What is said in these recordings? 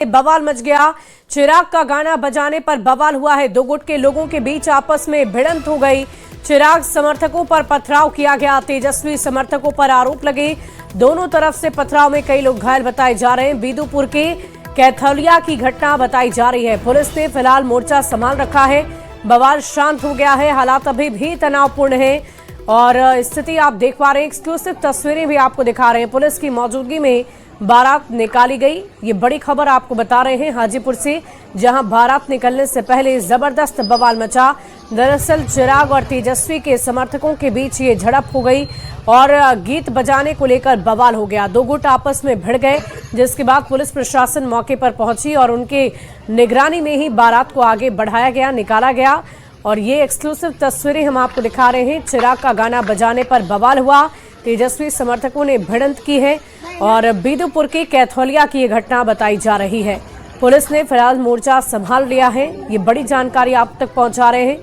बवाल मच गया। चिराग का गाना बजाने पर बवाल हुआ है। दो गुट के लोगों के बीच आपस में भिड़ंत हो गई। चिराग समर्थकों पर पथराव किया गया। तेजस्वी समर्थकों पर आरोप लगे। दोनों तरफ से पथराव में कई लोग घायल बताए जा रहे हैं। बीदुपुर के कैथौलिया की घटना बताई जा रही है। पुलिस ने फिलहाल मोर्चा संभाल रखा है। बवाल शांत हो गया है। हालात अभी भी तनावपूर्ण है और स्थिति आप देख पा रहे हैं। एक्सक्लूसिव तस्वीरें भी आपको दिखा रहे हैं। पुलिस की मौजूदगी में बारात निकाली गई। ये बड़ी खबर आपको बता रहे हैं हाजीपुर से, जहां बारात निकलने से पहले जबरदस्त बवाल मचा। दरअसल चिराग और तेजस्वी के समर्थकों के बीच ये झड़प हो गई और गीत बजाने को लेकर बवाल हो गया। दो गुट आपस में भिड़ गए, जिसके बाद पुलिस प्रशासन मौके पर पहुंची और उनके निगरानी में ही बारात को आगे बढ़ाया गया, निकाला गया। और ये एक्सक्लूसिव तस्वीरें हम आपको दिखा रहे हैं। चिराग का गाना बजाने पर बवाल हुआ। तेजस्वी समर्थकों ने भिड़ंत की है और बीदुपुर के कैथौलिया की ये घटना बताई जा रही है। पुलिस ने फिलहाल मोर्चा संभाल लिया है। ये बड़ी जानकारी आप तक पहुंचा रहे हैं।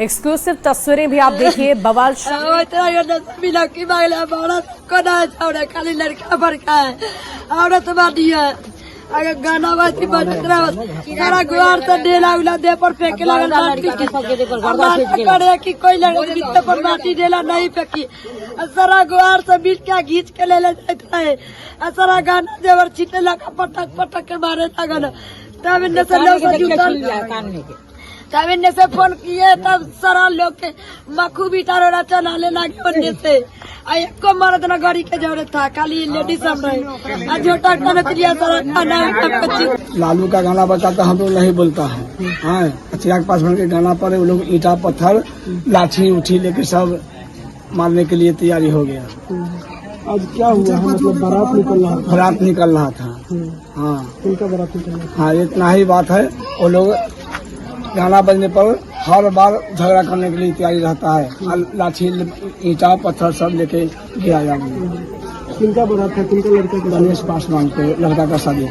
एक्सक्लूसिव तस्वीरें भी आप देखिए। बवाल खाली लड़का भड़का है, औरत बाटी है। अगर गाना बाजी सारा गुआर से ढेला उला दे पर फेंके करे कि कोई लड़के पर माटी ढेला नहीं फेंकी। सारा गुआर से बीच क्या घींच के ले जाता है। सारा गाना देवर छीटे लगा पटक पटक के मारे था गाना। तब इनने से लोग तब इनने से फोन किए, तब सारा लोग के मखू भी तारोड़ा चलाने लगे। उनने से को मर्द न गाड़ी के जरूरत था, खाली लेडीज सब रहे। झोटा सारा खाना लालू का गाना बजाता हम लोग नहीं बोलता है। हाँ, चिराग पासवान के गाना पर वो लोग ईटा पत्थर लाठी उठी लेके सब मारने के लिए तैयारी हो गया। आज क्या हुआ? मतलब बारात निकल रहा था। हाँ, उनका बारात निकल रहा था। हाँ, इतना ही बात है। वो लोग गाना बजने पर हर बार झगड़ा करने के लिए तैयारी रहता है। लाठी ईटा पत्थर सब लेके गिरा जाएंगे। किनका बारात था? किनका लड़का? गणेश पासवान के लड़का का शादी।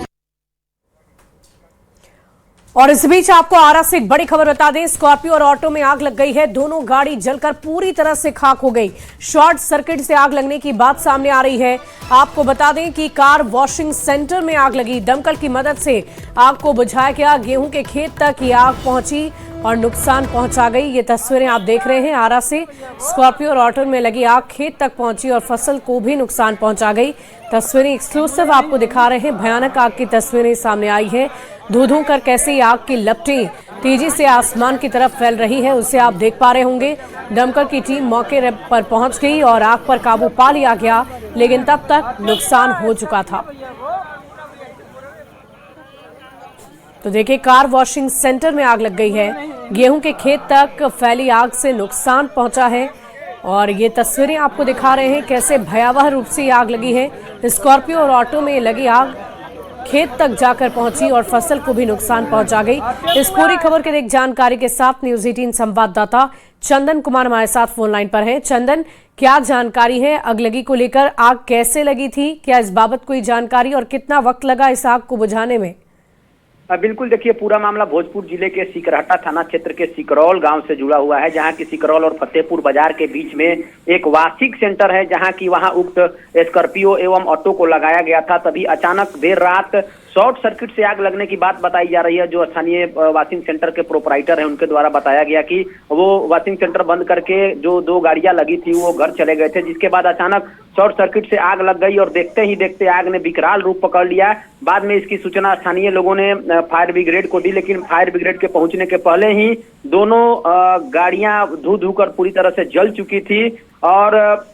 और इस बीच आपको आरा से एक बड़ी खबर बता दें। स्कॉर्पियो और ऑटो में आग लग गई है। दोनों गाड़ी जलकर पूरी तरह से खाक हो गई। शॉर्ट सर्किट से आग लगने की बात सामने आ रही है। आपको बता दें कि कार वॉशिंग सेंटर में आग लगी। दमकल की मदद से आग को बुझाया गया। गेहूं के खेत तक ये आग पहुंची और नुकसान पहुंचा गई। ये तस्वीरें आप देख रहे हैं। आरा से स्कॉर्पियो और ऑटो में लगी आग खेत तक पहुंची और फसल को भी नुकसान पहुंचा गई। तस्वीरें एक्सक्लूसिव आपको दिखा रहे हैं। भयानक आग की तस्वीरें सामने आई है। धू धू कर कैसे आग की लपटें तेजी से आसमान की तरफ फैल रही है, उसे आप देख पा रहे होंगे। दमकल की टीम मौके पर पहुंच गई और आग पर काबू पा लिया गया, लेकिन तब तक नुकसान हो चुका था। तो देखिए, कार वॉशिंग सेंटर में आग लग गई है। गेहूं के खेत तक फैली आग से नुकसान पहुंचा है और ये तस्वीरें आपको दिखा रहे हैं कैसे भयावह रूप से आग लगी है। स्कॉर्पियो और ऑटो में लगी आग खेत तक जाकर पहुंची और फसल को भी नुकसान पहुंचा गई। इस पूरी खबर के एक जानकारी के साथ न्यूज 18 संवाददाता चंदन कुमार हमारे साथ फोन लाइन पर हैं। चंदन, क्या जानकारी है अगलगी को लेकर? आग कैसे लगी थी? क्या इस बाबत कोई जानकारी और कितना वक्त लगा इस आग को बुझाने में? बिल्कुल, देखिए, पूरा मामला भोजपुर जिले के सिकरहटा थाना क्षेत्र के सिकरौल गांव से जुड़ा हुआ है, जहां की सिकरौल और फतेहपुर बाजार के बीच में एक वाशिंग सेंटर है, जहां की वहां उक्त स्कॉर्पियो एवं ऑटो को लगाया गया था। तभी अचानक देर रात शॉर्ट सर्किट से आग लगने की बात बताई जा रही है। जो स्थानीय वॉशिंग सेंटर के प्रोपराइटर हैं, उनके द्वारा बताया गया कि वो वॉशिंग सेंटर बंद करके जो दो गाड़ियां लगी थी वो घर चले गए थे, जिसके बाद अचानक शॉर्ट सर्किट से आग लग गई और देखते ही देखते आग ने विकराल रूप पकड़ लिया। बाद में इसकी सूचना स्थानीय लोगों ने फायर ब्रिगेड को दी, लेकिन फायर ब्रिगेड के पहुंचने के पहले ही दोनों गाड़ियां धू धू कर पूरी तरह से जल चुकी थी और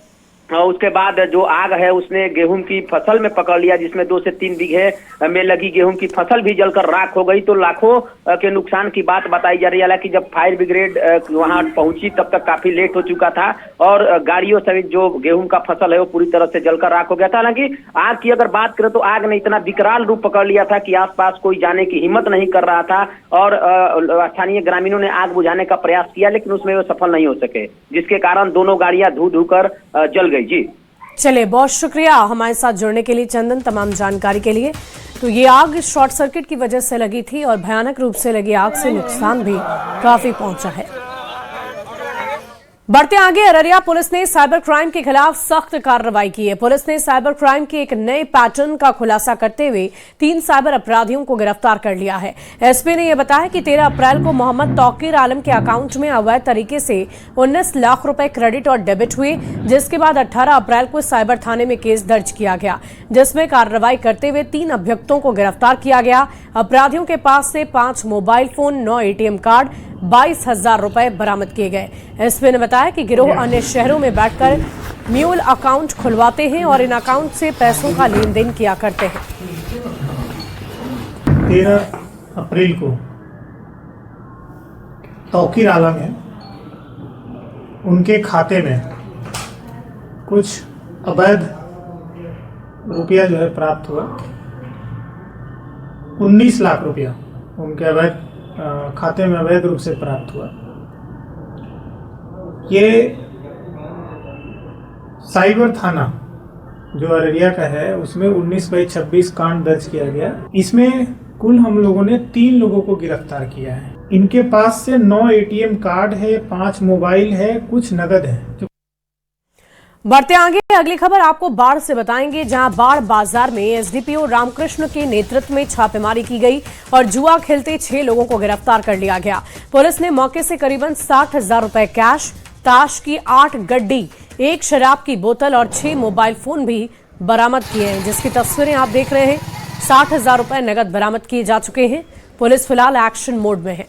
उसके बाद जो आग है उसने गेहूं की फसल में पकड़ लिया, जिसमें 2 से 3 बीघे में लगी गेहूं की फसल भी जलकर राख हो गई। तो लाखों के नुकसान की बात बताई जा रही है। हालांकि जब फायर ब्रिगेड वहां पहुंची तब तक काफी लेट हो चुका था और गाड़ियों सहित जो गेहूं का फसल है वो पूरी तरह से जलकर राख हो गया था। हालांकि आग की अगर बात करें तो आग ने इतना विकराल रूप पकड़ लिया था कि आसपास कोई जाने की हिम्मत नहीं कर रहा था और स्थानीय ग्रामीणों ने आग बुझाने का प्रयास किया, लेकिन उसमें वो सफल नहीं हो सके, जिसके कारण दोनों गाड़ियां धू धू कर जल गई। जी चलिए, बहुत शुक्रिया हमारे साथ जुड़ने के लिए चंदन, तमाम जानकारी के लिए। तो ये आग शॉर्ट सर्किट की वजह से लगी थी और भयानक रूप से लगी आग से नुकसान भी काफी पहुंचा है। बढ़ते आगे, अररिया पुलिस ने साइबर क्राइम के खिलाफ सख्त कार्रवाई की है। पुलिस ने साइबर क्राइम के एक नए पैटर्न का खुलासा करते हुए 3 साइबर अपराधियों को गिरफ्तार कर लिया है। एसपी ने यह बताया कि 13 अप्रैल को मोहम्मद तौकीर आलम के अकाउंट में अवैध तरीके से 19 लाख रुपए क्रेडिट और डेबिट हुए, जिसके बाद 18 अप्रैल को साइबर थाने में केस दर्ज किया गया, जिसमें कार्रवाई करते हुए 3 अभियुक्तों को गिरफ्तार किया गया। अपराधियों के पास से 5 मोबाइल फोन, 9 ATM कार्ड, 22,000 रुपए बरामद किए गए। एसपी ने बताया कि गिरोह अन्य शहरों में बैठकर म्यूल अकाउंट खुलवाते हैं और इन अकाउंट से पैसों का लेन देन किया करते हैं। 13 अप्रैल को तौकीर आलम है, उनके खाते में कुछ अवैध रुपया जो है प्राप्त हुआ। 19 लाख रुपया उनके अवैध खाते में अवैध रूप से प्राप्त हुआ। ये साइबर थाना जो अररिया का है उसमें 19/26 कांड दर्ज किया गया। इसमें कुल हम लोगों ने 3 लोगों को गिरफ्तार किया है। इनके पास से 9 ATM कार्ड है, 5 मोबाइल है, कुछ नगद है। बढ़ते आगे, अगली खबर आपको बाढ़ से बताएंगे, जहां बाढ़ बाजार में एसडीपीओ रामकृष्ण के नेतृत्व में छापेमारी की गई और जुआ खेलते 6 लोगों को गिरफ्तार कर लिया गया। पुलिस ने मौके से करीबन 60,000 रुपए कैश, ताश की 8 गड्डी, 1 शराब की बोतल और 6 मोबाइल फोन भी बरामद किए हैं, जिसकी तस्वीरें आप देख रहे हैं। 60,000 रुपए नगद बरामद किए जा चुके हैं। पुलिस फिलहाल एक्शन मोड में है।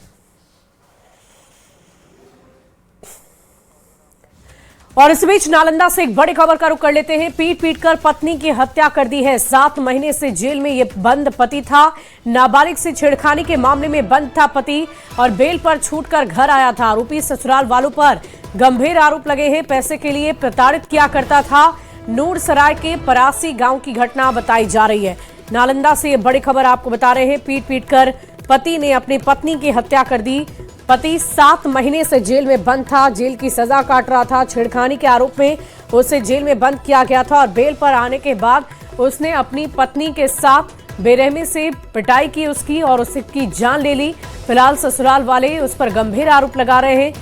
और इस बीच नालंदा से एक बड़ी खबर का रुख कर लेते हैं। पीट कर पत्नी की हत्या कर दी है। 7 महीने से जेल में ये बंद पति था। नाबालिग से छेड़खानी के मामले में बंद था पति और बेल पर छूटकर घर आया था। आरोपी ससुराल वालों पर गंभीर आरोप लगे हैं। पैसे के लिए प्रताड़ित किया करता था। नूर सराय के परासी गांव की घटना बताई जा रही है। नालंदा से ये बड़ी खबर आपको बता रहे हैं। पीट कर पति ने अपनी पत्नी की हत्या कर दी। पति 7 महीने से जेल में बंद था। जेल की सजा काट रहा था। छेड़खानी के आरोप में उसे जेल में बंद किया गया था और बेल पर आने के बाद उसने अपनी पत्नी के साथ बेरहमी से पिटाई की उसकी और उसकी जान ले ली। फिलहाल ससुराल वाले उस पर गंभीर आरोप लगा रहे हैं।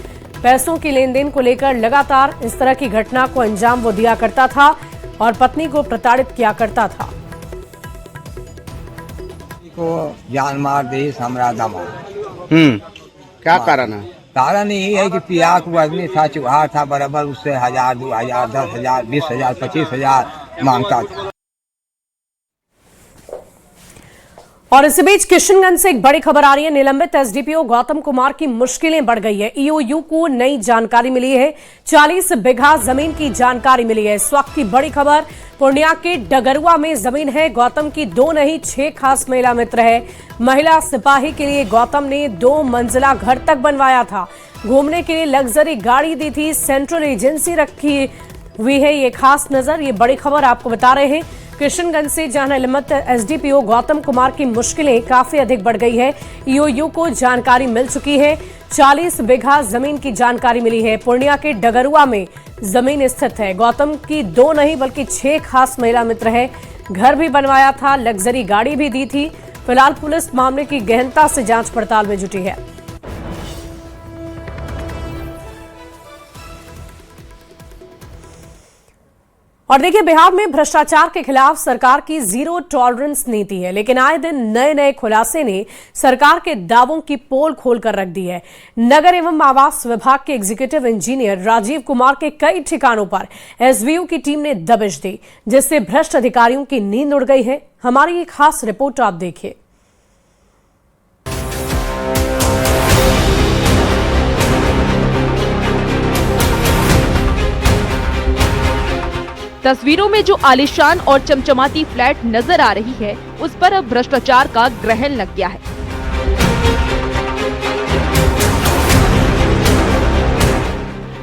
पैसों की लेन देन को लेकर लगातार इस तरह की घटना को अंजाम वो दिया करता था और पत्नी को प्रताड़ित किया करता था। को जान मार दी हमरा दमा। क्या कारण है? कारण यही है कि पिया को आदमी था, चुहार था, बराबर उससे 1,000, 2,000, 10,000, 20,000, 25,000 मांगता था। और इसी बीच किशनगंज से एक बड़ी खबर आ रही है। निलंबित एसडीपीओ गौतम कुमार की मुश्किलें बढ़ गई है। ईओयू को नई जानकारी मिली है। 40 बीघा जमीन की जानकारी मिली है। इस वक्त की बड़ी खबर, पूर्णिया के डगरुआ में जमीन है। गौतम की 2 नहीं 6 खास महिला मित्र है। महिला सिपाही के लिए गौतम ने 2 मंजिला घर तक बनवाया था। घूमने के लिए लग्जरी गाड़ी दी थी। सेंट्रल एजेंसी रखी हुई है। ये खास नजर, ये बड़ी खबर आपको बता रहे हैं किशनगंज से, जहां निलंबित एसडीपीओ गौतम कुमार की मुश्किलें काफी अधिक बढ़ गई है। ईओयू को जानकारी मिल चुकी है। 40 बीघा जमीन की जानकारी मिली है। पूर्णिया के डगरुआ में जमीन स्थित है। गौतम की 2 नहीं बल्कि 6 खास महिला मित्र है। घर भी बनवाया था, लग्जरी गाड़ी भी दी थी। फिलहाल पुलिस मामले की गहनता से जांच पड़ताल में जुटी है। और देखिए, बिहार में भ्रष्टाचार के खिलाफ सरकार की 0 टॉलरेंस नीति है, लेकिन आए दिन नए खुलासे ने सरकार के दावों की पोल खोलकर रख दी है। नगर एवं आवास विभाग के एग्जीक्यूटिव इंजीनियर राजीव कुमार के कई ठिकानों पर एसवीयू की टीम ने दबिश दी, जिससे भ्रष्ट अधिकारियों की नींद उड़ गई है। हमारी एक खास रिपोर्ट आप देखिए। तस्वीरों में जो आलीशान और चमचमाती फ्लैट नजर आ रही है, उस पर अब भ्रष्टाचार का ग्रहण लग गया है।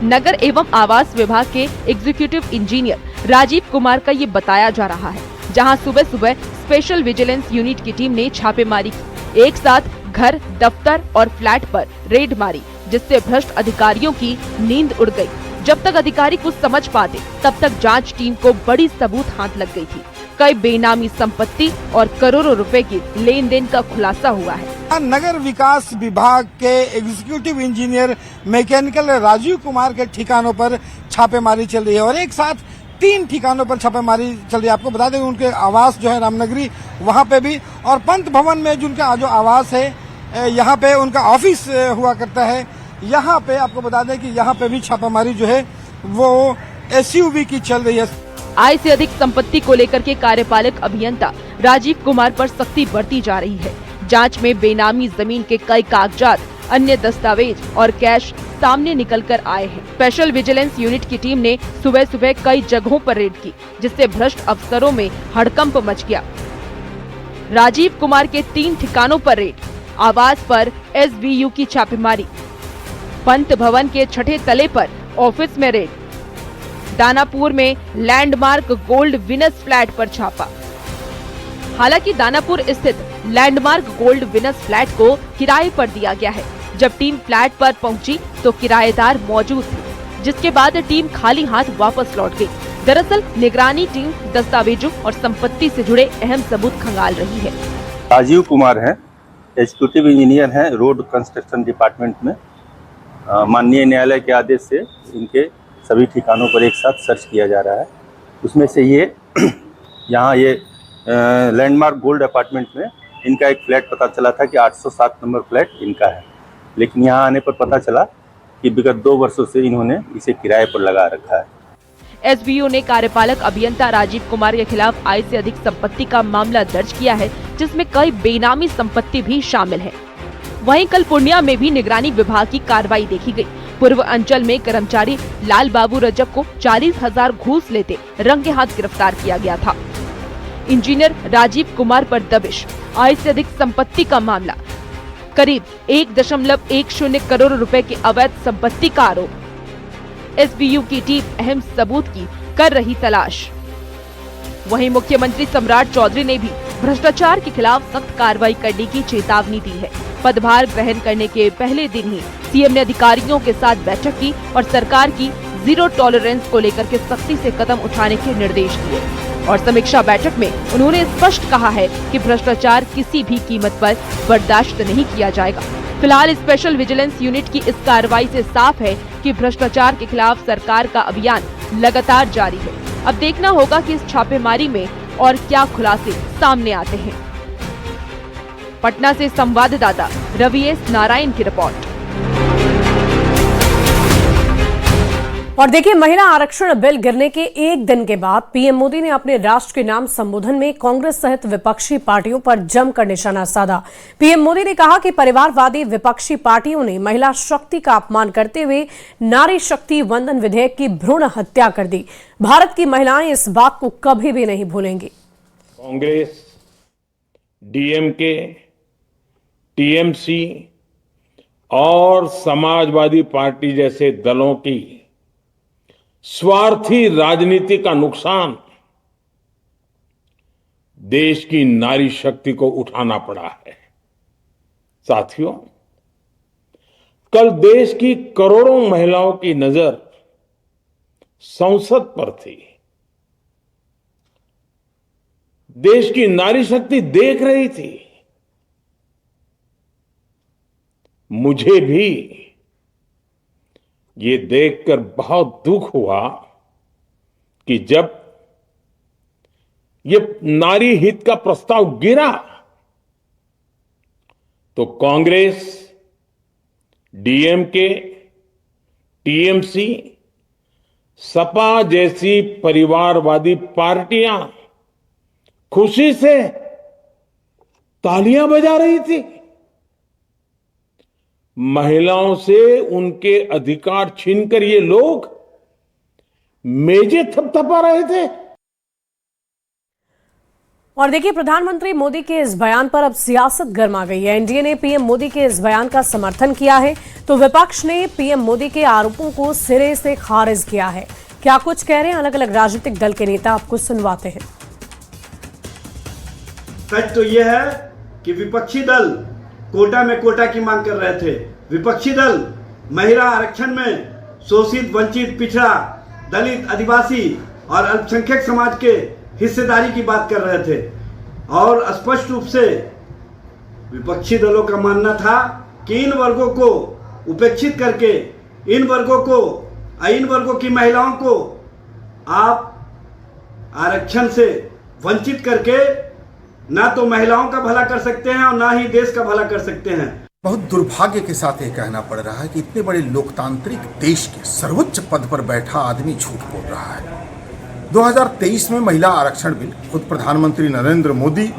नगर एवं आवास विभाग के एग्जीक्यूटिव इंजीनियर राजीव कुमार का ये बताया जा रहा है, जहां सुबह सुबह स्पेशल विजिलेंस यूनिट की टीम ने छापेमारी की। एक साथ घर, दफ्तर और फ्लैट पर रेड मारी, जिससे भ्रष्ट अधिकारियों की नींद उड़ गई। जब तक अधिकारी कुछ समझ पाते, तब तक जांच टीम को बड़ी सबूत हाथ लग गई थी। कई बेनामी संपत्ति और करोड़ों रुपए की लेन देन का खुलासा हुआ है। नगर विकास विभाग के executive engineer mechanical Rajiv Kumar के ठिकानों पर छापेमारी चल रही है और एक साथ 3 ठिकानों पर छापेमारी चल रही है। आपको बता दें उनके आवास जो है रामनगरी वहां पे भी और पंत भवन में जिनका जो आवास है यहाँ पे उनका ऑफिस हुआ करता है। यहाँ पे आपको बता दें कि यहाँ पे भी छापेमारी जो है वो SUV की चल रही है। आय से अधिक संपत्ति को लेकर के कार्यपालक अभियंता राजीव कुमार पर सख्ती बरती जा रही है। जांच में बेनामी जमीन के कई कागजात, अन्य दस्तावेज और कैश सामने निकल कर आए हैं। स्पेशल विजिलेंस यूनिट की टीम ने सुबह सुबह कई जगहों पर रेड की, जिससे भ्रष्ट अफसरों में हड़कंप मच गया। राजीव कुमार के 3 ठिकानों पर रेड, आवास पर SBU की छापेमारी, पंत भवन के 6ठे तले पर ऑफिस में रेड, दानापुर में लैंडमार्क गोल्ड विनस फ्लैट पर छापा। हालांकि दानापुर स्थित लैंडमार्क गोल्ड विनस फ्लैट को किराए पर दिया गया है। जब टीम फ्लैट पर पहुंची तो किराएदार मौजूद थे, जिसके बाद टीम खाली हाथ वापस लौट गई। दरअसल निगरानी टीम दस्तावेजों और संपत्ति से जुड़े अहम सबूत खंगाल रही है। राजीव कुमार है, एग्जीक्यूटिव इंजीनियर हैं रोड कंस्ट्रक्शन डिपार्टमेंट में। माननीय न्यायालय के आदेश से इनके सभी ठिकानों पर एक साथ सर्च किया जा रहा है। उसमें से ये यहाँ ये लैंडमार्क गोल्ड अपार्टमेंट में इनका एक फ्लैट पता चला था कि 807 नंबर फ्लैट इनका है, लेकिन यहाँ आने पर पता चला कि विगत 2 वर्षों से इन्होंने इसे किराए पर लगा रखा है। SBU ने कार्यपालक अभियंता राजीव कुमार के खिलाफ आय से अधिक संपत्ति का मामला दर्ज किया है, जिसमें कई बेनामी संपत्ति भी शामिल है। वहीं कल पूर्णिया में भी निगरानी विभाग की कार्रवाई देखी गई। पूर्व अंचल में कर्मचारी लाल बाबू रजक को 40,000 घूस लेते रंगे हाथ गिरफ्तार किया गया था। इंजीनियर राजीव कुमार पर दबिश, आय से अधिक संपत्ति का मामला, करीब 1.10 करोड़ रुपए की अवैध संपत्ति का आरोप। SBU की टीम अहम सबूत की कर रही तलाश। वहीं मुख्यमंत्री सम्राट चौधरी ने भी भ्रष्टाचार के खिलाफ सख्त कार्रवाई करने की चेतावनी दी है। पदभार ग्रहण करने के पहले दिन ही सीएम ने अधिकारियों के साथ बैठक की और सरकार की जीरो टॉलरेंस को लेकर के सख्ती से कदम उठाने के निर्देश दिए। और समीक्षा बैठक में उन्होंने स्पष्ट कहा है कि भ्रष्टाचार किसी भी कीमत पर बर्दाश्त नहीं किया जाएगा। फिलहाल स्पेशल विजिलेंस यूनिट की इस कार्रवाई से साफ है कि भ्रष्टाचार के खिलाफ सरकार का अभियान लगातार जारी है। अब देखना होगा कि इस छापेमारी में और क्या खुलासे सामने आते हैं। पटना से संवाददाता रवि एस नारायण की रिपोर्ट। और देखिए, महिला आरक्षण बिल गिरने के एक दिन के बाद पीएम मोदी ने अपने राष्ट्र के नाम संबोधन में कांग्रेस सहित विपक्षी पार्टियों पर जमकर निशाना साधा। पीएम मोदी ने कहा कि परिवारवादी विपक्षी पार्टियों ने महिला शक्ति का अपमान करते हुए नारी शक्ति वंदन विधेयक की भ्रूण हत्या कर दी। भारत की महिलाएं इस बात को कभी भी नहीं भूलेंगी। कांग्रेस, डीएमके, टीएमसी और समाजवादी पार्टी जैसे दलों की स्वार्थी राजनीति का नुकसान देश की नारी शक्ति को उठाना पड़ा है। साथियों, कल देश की करोड़ों महिलाओं की नजर संसद पर थी। देश की नारी शक्ति देख रही थी। मुझे भी ये देखकर बहुत दुख हुआ कि जब ये नारी हित का प्रस्ताव गिरा तो कांग्रेस, डीएमके, टीएमसी, सपा जैसी परिवारवादी पार्टियां खुशी से तालियां बजा रही थी। महिलाओं से उनके अधिकार छीनकर ये लोग मेजें थपथपा रहे थे। और देखिए, प्रधानमंत्री मोदी के इस बयान पर अब सियासत गर्मा गई है। एनडीए ने पीएम मोदी के इस बयान का समर्थन किया है तो विपक्ष ने पीएम मोदी के आरोपों को सिरे से खारिज किया है। क्या कुछ कह रहे हैं अलग अलग राजनीतिक दल के नेता, आपको सुनवाते हैं। सच तो यह है कि विपक्षी दल कोटा में कोटा की मांग कर रहे थे। विपक्षी दल महिला आरक्षण में शोषित, वंचित, पिछड़ा, दलित, आदिवासी और अल्पसंख्यक समाज के हिस्सेदारी की बात कर रहे थे और स्पष्ट रूप से विपक्षी दलों का मानना था कि इन वर्गों को उपेक्षित करके इन वर्गों की महिलाओं को आप आरक्षण से वंचित करके ना तो महिलाओं का भला कर सकते हैं और ना ही देश का भला कर सकते हैं। बहुत दुर्भाग्य के साथ ये कहना पड़ रहा है कि इतने बड़े लोकतांत्रिक देश के सर्वोच्च पद पर बैठा आदमी झूठ बोल रहा है। 2023 में महिला आरक्षण बिल खुद प्रधानमंत्री नरेंद्र मोदी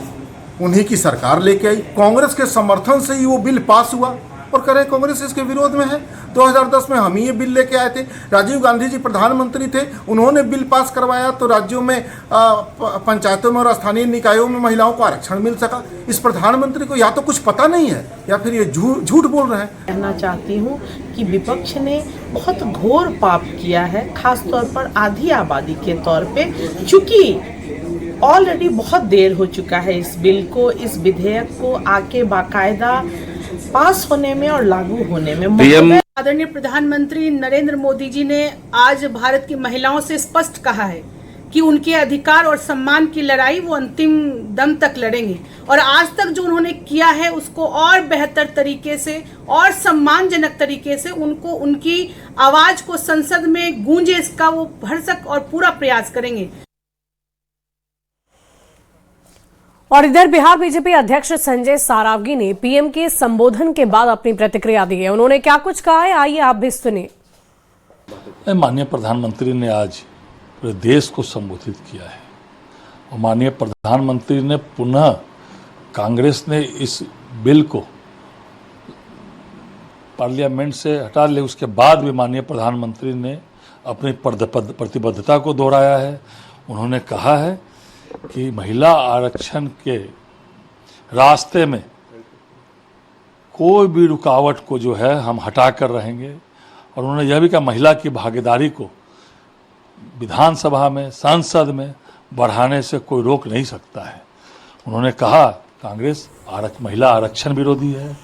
उन्हीं की सरकार लेके आई, कांग्रेस के समर्थन से ही वो बिल पास हुआ और कह रहे कांग्रेस इसके विरोध में है। 2010 में हम ही ये बिल लेके आए थे, राजीव गांधी जी प्रधानमंत्री थे, उन्होंने बिल पास करवाया तो राज्यों में पंचायतों में और स्थानीय निकायों में महिलाओं को आरक्षण मिल सका। इस प्रधानमंत्री को या तो कुछ पता नहीं है या फिर ये झूठ बोल रहे हैं। कहना चाहती हूँ कि विपक्ष ने बहुत घोर पाप किया है, खासतौर पर आधी आबादी के तौर पे, चूँकि ऑलरेडी बहुत देर हो चुका है इस बिल को, इस विधेयक को आके बाकायदा पास होने में और लागू होने में। आदरणीय प्रधानमंत्री नरेंद्र मोदी जी ने आज भारत की महिलाओं से स्पष्ट कहा है कि उनके अधिकार और सम्मान की लड़ाई वो अंतिम दम तक लड़ेंगे और आज तक जो उन्होंने किया है उसको और बेहतर तरीके से और सम्मानजनक तरीके से उनको उनकी आवाज को संसद में गूंजे इसका वो भरसक और पूरा प्रयास करेंगे। और इधर बिहार बीजेपी अध्यक्ष संजय सारावगी ने पीएम के संबोधन के बाद अपनी प्रतिक्रिया दी है। उन्होंने क्या कुछ कहा है, आइए आप भी सुनिए। माननीय प्रधानमंत्री ने आज पूरे देश को संबोधित किया है और माननीय प्रधानमंत्री ने पुनः कांग्रेस ने इस बिल को पार्लियामेंट से हटा लिया, उसके बाद भी माननीय प्रधानमंत्री ने अपनी प्रतिबद्धता को दोहराया है। उन्होंने कहा है कि महिला आरक्षण के रास्ते में कोई भी रुकावट को जो है हम हटा कर रहेंगे और उन्होंने यह भी कहा महिला की भागीदारी को विधानसभा में, संसद में बढ़ाने से कोई रोक नहीं सकता है। उन्होंने कहा कांग्रेस महिला आरक्षण विरोधी है,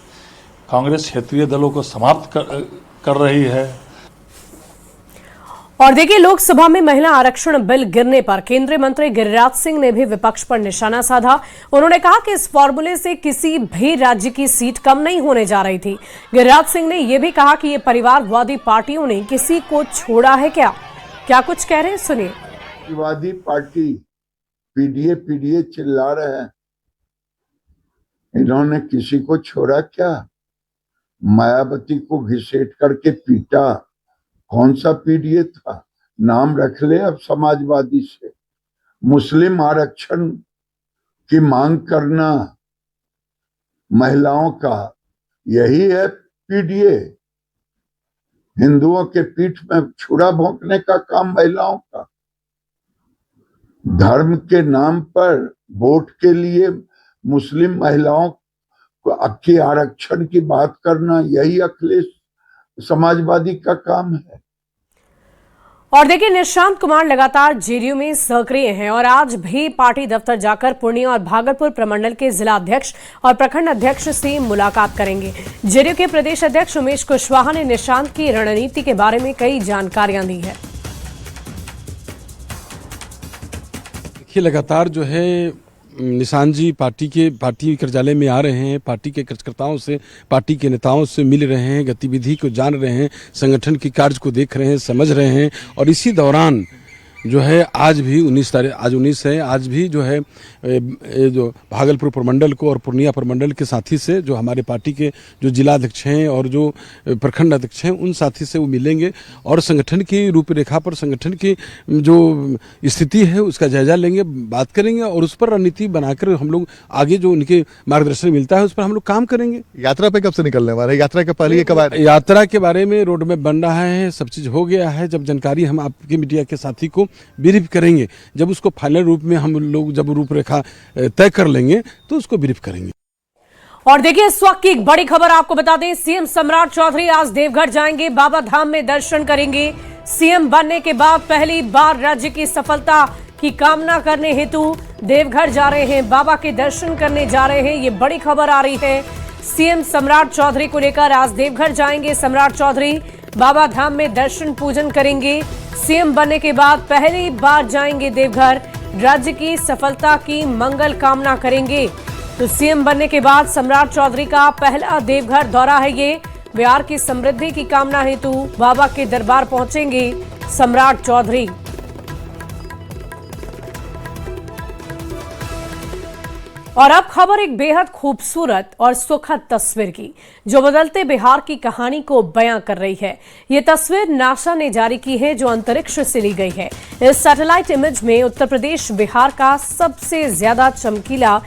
कांग्रेस क्षेत्रीय दलों को समाप्त कर रही है। और देखिए, लोकसभा में महिला आरक्षण बिल गिरने पर केंद्रीय मंत्री गिरिराज सिंह ने भी विपक्ष पर निशाना साधा। उन्होंने कहा कि इस फॉर्मूले से किसी भी राज्य की सीट कम नहीं होने जा रही थी। गिरिराज सिंह ने यह भी कहा कि ये परिवारवादी पार्टियों ने किसी को छोड़ा है क्या कुछ कह रहे हैं, सुनिए। परिवारवादी पार्टी पीडीए चिल्ला रहे हैं, इन्होंने किसी को छोड़ा क्या? मायावती को घिसेट करके पीटा, कौन सा पीडीए था? नाम रख ले अब समाजवादी से। मुस्लिम आरक्षण की मांग करना महिलाओं का, यही है पीडीए। हिंदुओं के पीठ में छुरा भोंकने का काम महिलाओं का। धर्म के नाम पर वोट के लिए मुस्लिम महिलाओं को आरक्षण की बात करना, यही अखिलेश समाजवादी का काम है। और देखिए, निशांत कुमार लगातार जेडीयू में सक्रिय हैं और आज भी पार्टी दफ्तर जाकर पूर्णिया और भागलपुर प्रमंडल के जिला अध्यक्ष और प्रखंड अध्यक्ष से मुलाकात करेंगे। जेडीयू के प्रदेश अध्यक्ष उमेश कुशवाहा ने निशांत की रणनीति के बारे में कई जानकारियां दी है। देखिए, लगातार जो है निशांत जी पार्टी कार्यालय में आ रहे हैं, पार्टी के कार्यकर्ताओं से, पार्टी के नेताओं से मिल रहे हैं, गतिविधि को जान रहे हैं, संगठन की कार्य को देख रहे हैं, समझ रहे हैं। और इसी दौरान जो है आज भी 19 है, आज भी जो है जो भागलपुर प्रमंडल को और पूर्णिया प्रमंडल के साथी से, जो हमारे पार्टी के जो जिला अध्यक्ष हैं और जो प्रखंड अध्यक्ष हैं, उन साथी से वो मिलेंगे और संगठन की रूपरेखा पर, संगठन की जो स्थिति है उसका जायजा लेंगे, बात करेंगे और उस पर रणनीति बनाकर हम लोग आगे जो उनके मार्गदर्शन मिलता है उस पर हम लोग काम करेंगे। यात्रा पे कब से निकलने वाले? यात्रा के पहले कब आए? यात्रा के बारे में रोड मैप बन रहा है, सब चीज हो गया है। जब जानकारी हम आपके मीडिया के साथी को ब्रीफ करेंगे, जब उसको फाइनल रूप में हम लोग जब रूपरेखा तय कर लेंगे तो उसको ब्रीफ करेंगे। और देखिए, इस वक्त की एक बड़ी खबर आपको बता दें, सीएम सम्राट चौधरी आज देवघर जाएंगे, बाबा धाम में दर्शन करेंगे। सीएम बनने के बाद पहली बार राज्य की सफलता की कामना करने हेतु देवघर जा रहे हैं, बाबा के दर्शन करने जा रहे हैं। ये बड़ी खबर आ रही है। सीएम सम्राट चौधरी को लेकर आज देवघर जाएंगे सम्राट चौधरी, बाबा धाम में दर्शन पूजन करेंगे। सीएम बनने के बाद पहली बार जाएंगे देवघर, राज्य की सफलता की मंगल कामना करेंगे। तो सीएम बनने के बाद सम्राट चौधरी का पहला देवघर दौरा है ये। बिहार की समृद्धि की कामना हेतु बाबा के दरबार पहुंचेंगे सम्राट चौधरी। और अब खबर एक बेहद खूबसूरत और सुखद तस्वीर की, जो बदलते बिहार की कहानी को बयां कर रही है। ये तस्वीर नासा ने जारी की है, जो अंतरिक्ष से ली गई है। इस सैटेलाइट इमेज में उत्तर प्रदेश बिहार का सबसे ज्यादा चमकीला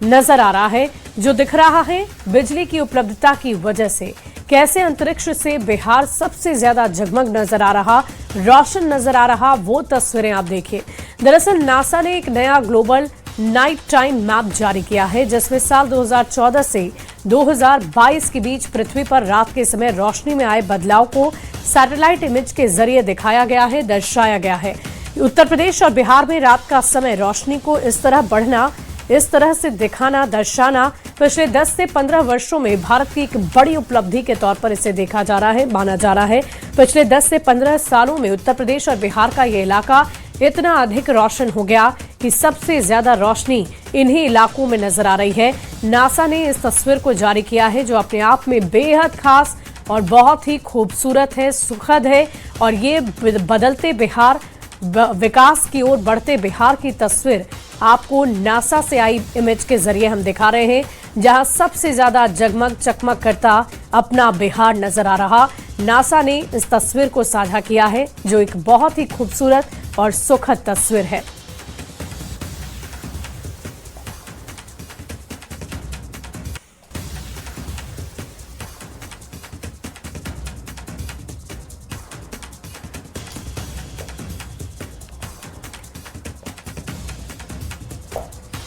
नजर आ रहा है, जो दिख रहा है बिजली की उपलब्धता की वजह से। कैसे अंतरिक्ष से बिहार सबसे ज्यादा जगमग नजर आ रहा, रोशन नजर आ रहा, वो तस्वीरें आप देखिए। दरअसल नासा ने एक नया ग्लोबल नाइट टाइम मैप जारी किया है, जिसमें साल 2014 से 2022 के बीच पृथ्वी पर रात के समय रोशनी में आए बदलाव को सैटेलाइट इमेज के जरिए दिखाया गया है, दर्शाया गया है। उत्तर प्रदेश और बिहार में रात का समय रोशनी को इस तरह बढ़ना, इस तरह से दिखाना, दर्शाना पिछले 10 से 15 वर्षों में भारत की एक बड़ी उपलब्धि के तौर पर इसे देखा जा रहा है, माना जा रहा है। पिछले 10 से 15 सालों में उत्तर प्रदेश और बिहार का ये इलाका इतना अधिक रोशन हो गया कि सबसे ज्यादा रोशनी इन्हीं इलाकों में नजर आ रही है। नासा ने इस तस्वीर को जारी किया है, जो अपने आप में बेहद खास और बहुत ही खूबसूरत है, सुखद है। और ये बदलते बिहार, विकास की ओर बढ़ते बिहार की तस्वीर आपको नासा से आई इमेज के जरिए हम दिखा रहे हैं, जहां सबसे ज्यादा जगमग चकमक करता अपना बिहार नजर आ रहा। नासा ने इस तस्वीर को साझा किया है, जो एक बहुत ही खूबसूरत और सुखद तस्वीर है।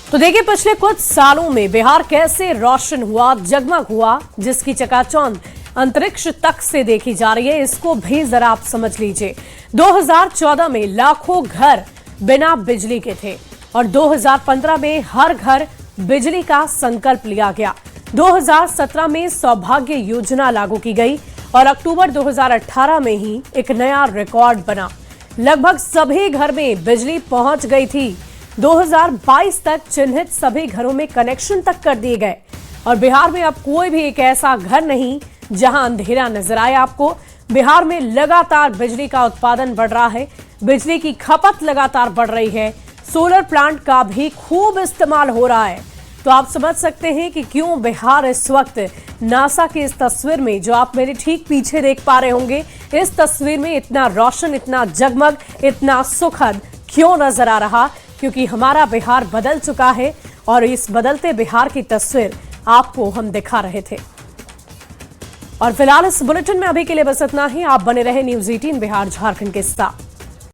तो देखिए पिछले कुछ सालों में बिहार कैसे रोशन हुआ, जगमग हुआ, जिसकी चकाचौंध अंतरिक्ष तक से देखी जा रही है। इसको भी जरा आप समझ लीजिए। 2014 में लाखों घर बिना बिजली के थे और 2015 में हर घर बिजली का संकल्प लिया गया। 2017 में सौभाग्य योजना लागू की गई और अक्टूबर 2018 में ही एक नया रिकॉर्ड बना। लगभग सभी घर में बिजली पहुंच गई थी। 2022 तक चिन्हित सभी घरों में कनेक्शन तक कर दिए गए और बिहार में अब कोई भी एक ऐसा घर नहीं जहां अंधेरा नजर आए आपको। बिहार में लगातार बिजली का उत्पादन बढ़ रहा है, बिजली की खपत लगातार बढ़ रही है, सोलर प्लांट का भी खूब इस्तेमाल हो रहा है। तो आप समझ सकते हैं कि क्यों बिहार इस वक्त नासा की इस तस्वीर में, जो आप मेरे ठीक पीछे देख पा रहे होंगे, इस तस्वीर में इतना रोशन, इतना जगमग, इतना सुखद क्यों नजर आ रहा, क्योंकि हमारा बिहार बदल चुका है और इस बदलते बिहार की तस्वीर आपको हम दिखा रहे थे। और फिलहाल इस बुलेटिन में अभी के लिए बस इतना ही। आप बने रहे न्यूज़ 18 बिहार झारखंड के साथ।